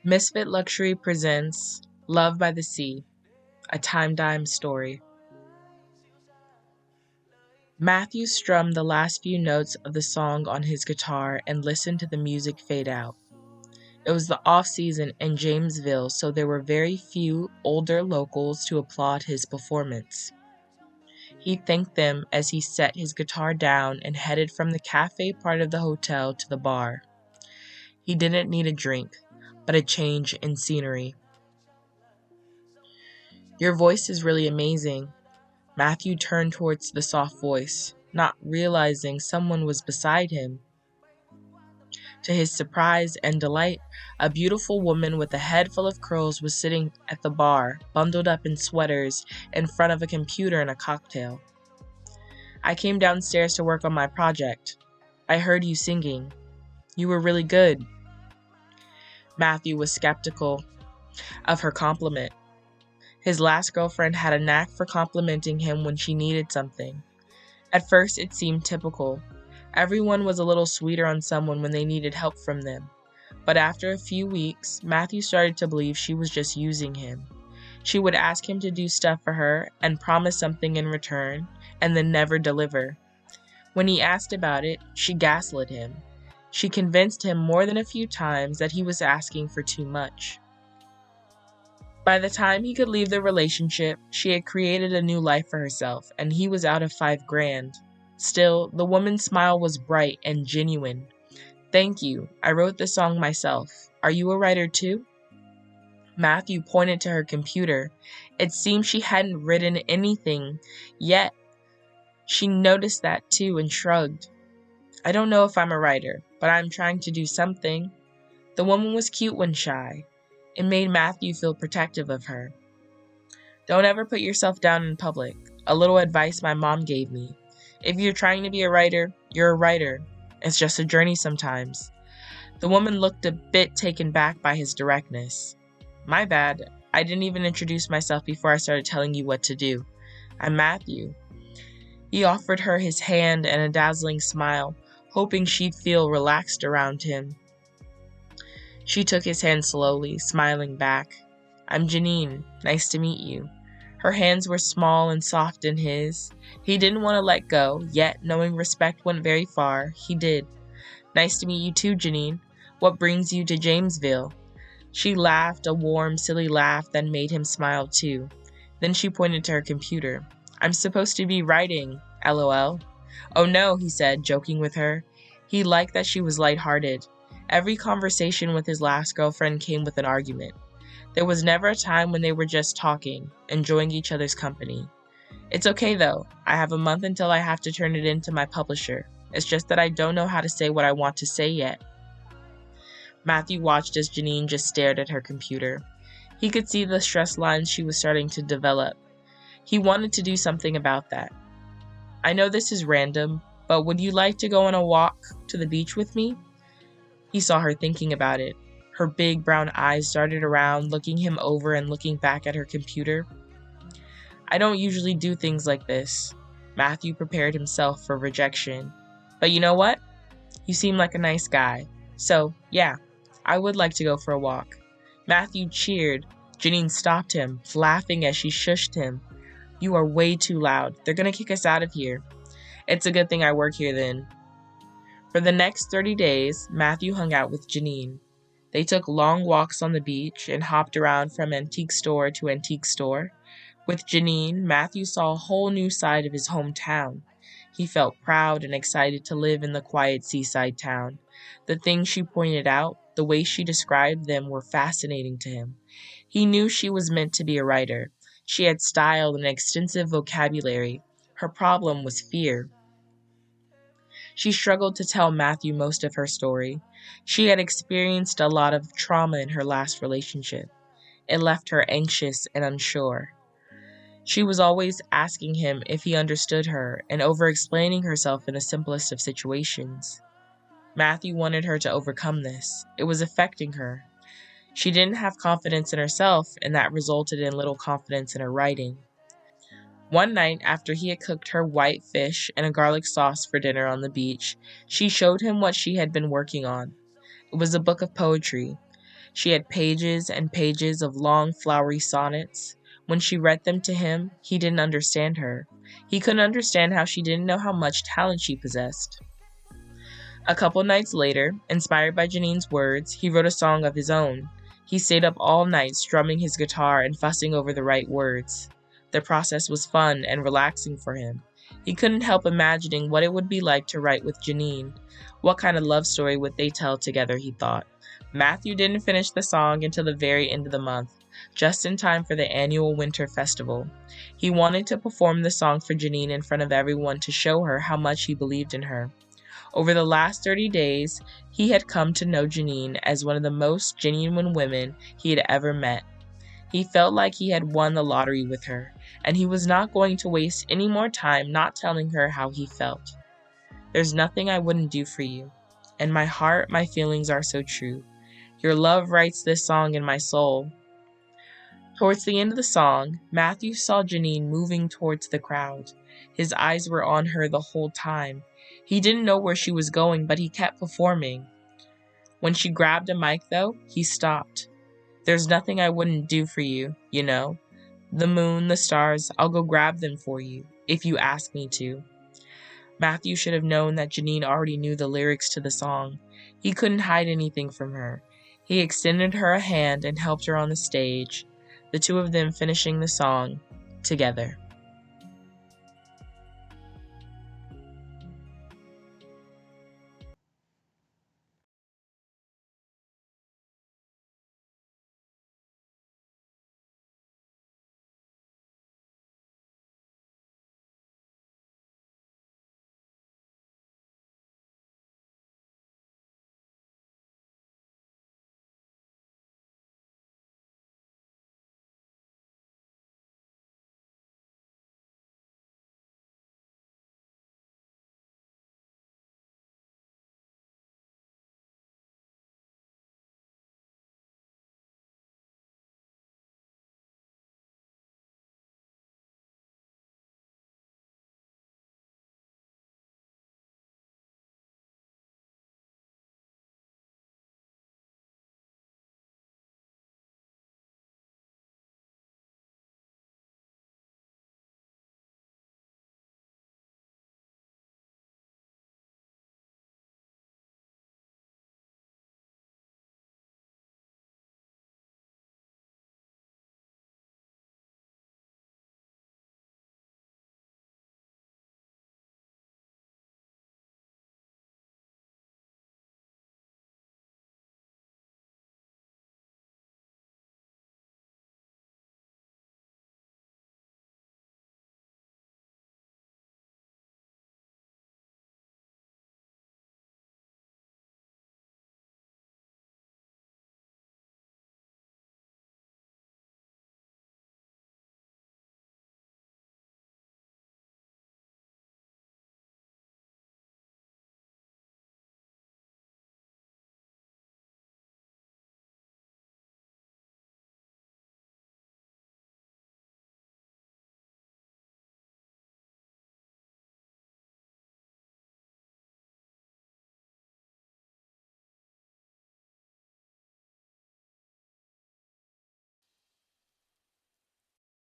Misfit Luxury presents Love by the Sea, a time dime story. Matthew strummed the last few notes of the song on his guitar and listened to the music fade out. It was the off-season in Jamesville, so there were very few older locals to applaud his performance. He thanked them as he set his guitar down and headed from the cafe part of the hotel to the bar. He didn't need a drink, but a change in scenery. "Your voice is really amazing." Matthew turned towards the soft voice, not realizing someone was beside him. To his surprise and delight, a beautiful woman with a head full of curls was sitting at the bar, bundled up in sweaters, in front of a computer and a cocktail. "I came downstairs to work on my project. I heard you singing. You were really good." Matthew was skeptical of her compliment. His last girlfriend had a knack for complimenting him when she needed something. At first, it seemed typical. Everyone was a little sweeter on someone when they needed help from them. But after a few weeks, Matthew started to believe she was just using him. She would ask him to do stuff for her and promise something in return, and then never deliver. When he asked about it, she gaslit him. She convinced him more than a few times that he was asking for too much. By the time he could leave the relationship, she had created a new life for herself, and he was out of $5,000. Still, the woman's smile was bright and genuine. "Thank you. I wrote the song myself. Are you a writer too?" Matthew pointed to her computer. It seemed she hadn't written anything yet. She noticed that too and shrugged. "I don't know if I'm a writer, but I'm trying to do something." The woman was cute when shy. It made Matthew feel protective of her. "Don't ever put yourself down in public. A little advice my mom gave me. If you're trying to be a writer, you're a writer. It's just a journey sometimes." The woman looked a bit taken back by his directness. "My bad. I didn't even introduce myself before I started telling you what to do. I'm Matthew." He offered her his hand and a dazzling smile, hoping she'd feel relaxed around him. She took his hand slowly, smiling back. "I'm Janine. Nice to meet you." Her hands were small and soft in his. He didn't want to let go, yet, knowing respect went very far, he did. "Nice to meet you too, Janine. What brings you to Jamesville?" She laughed, a warm, silly laugh that made him smile too. Then she pointed to her computer. "I'm supposed to be writing, LOL." "Oh no," he said, joking with her. He liked that she was lighthearted. Every conversation with his last girlfriend came with an argument. There was never a time when they were just talking, enjoying each other's company. "It's okay though. I have a month until I have to turn it in to my publisher. It's just that I don't know how to say what I want to say yet." Matthew watched as Janine just stared at her computer. He could see the stress lines she was starting to develop. He wanted to do something about that. "I know this is random, but would you like to go on a walk to the beach with me?" He saw her thinking about it. Her big brown eyes darted around, looking him over and looking back at her computer. "I don't usually do things like this." Matthew prepared himself for rejection. "But you know what? You seem like a nice guy. So, yeah, I would like to go for a walk." Matthew cheered. Janine stopped him, laughing as she shushed him. "You are way too loud. They're gonna kick us out of here." "It's a good thing I work here then." For the next 30 days, Matthew hung out with Janine. They took long walks on the beach and hopped around from antique store to antique store. With Janine, Matthew saw a whole new side of his hometown. He felt proud and excited to live in the quiet seaside town. The things she pointed out, the way she described them, were fascinating to him. He knew she was meant to be a writer. She had style and extensive vocabulary. Her problem was fear. She struggled to tell Matthew most of her story. She had experienced a lot of trauma in her last relationship. It left her anxious and unsure. She was always asking him if he understood her and over-explaining herself in the simplest of situations. Matthew wanted her to overcome this. It was affecting her. She didn't have confidence in herself, and that resulted in little confidence in her writing. One night, after he had cooked her white fish and a garlic sauce for dinner on the beach, she showed him what she had been working on. It was a book of poetry. She had pages and pages of long, flowery sonnets. When she read them to him, he didn't understand her. He couldn't understand how she didn't know how much talent she possessed. A couple nights later, inspired by Janine's words, he wrote a song of his own. He stayed up all night strumming his guitar and fussing over the right words. The process was fun and relaxing for him. He couldn't help imagining what it would be like to write with Janine. What kind of love story would they tell together, he thought. Matthew didn't finish the song until the very end of the month, just in time for the annual winter festival. He wanted to perform the song for Janine in front of everyone to show her how much he believed in her. Over the last 30 days, he had come to know Janine as one of the most genuine women he had ever met. He felt like he had won the lottery with her, and he was not going to waste any more time not telling her how he felt. There's nothing I wouldn't do for you. In my heart, my feelings are so true. Your love writes this song in my soul. Towards the end of the song, Matthew saw Janine moving towards the crowd. His eyes were on her the whole time. He didn't know where she was going, but he kept performing. When she grabbed a mic, though, he stopped. There's nothing I wouldn't do for you, you know. The moon, the stars, I'll go grab them for you, if you ask me to. Matthew should have known that Janine already knew the lyrics to the song. He couldn't hide anything from her. He extended her a hand and helped her on the stage, the two of them finishing the song together.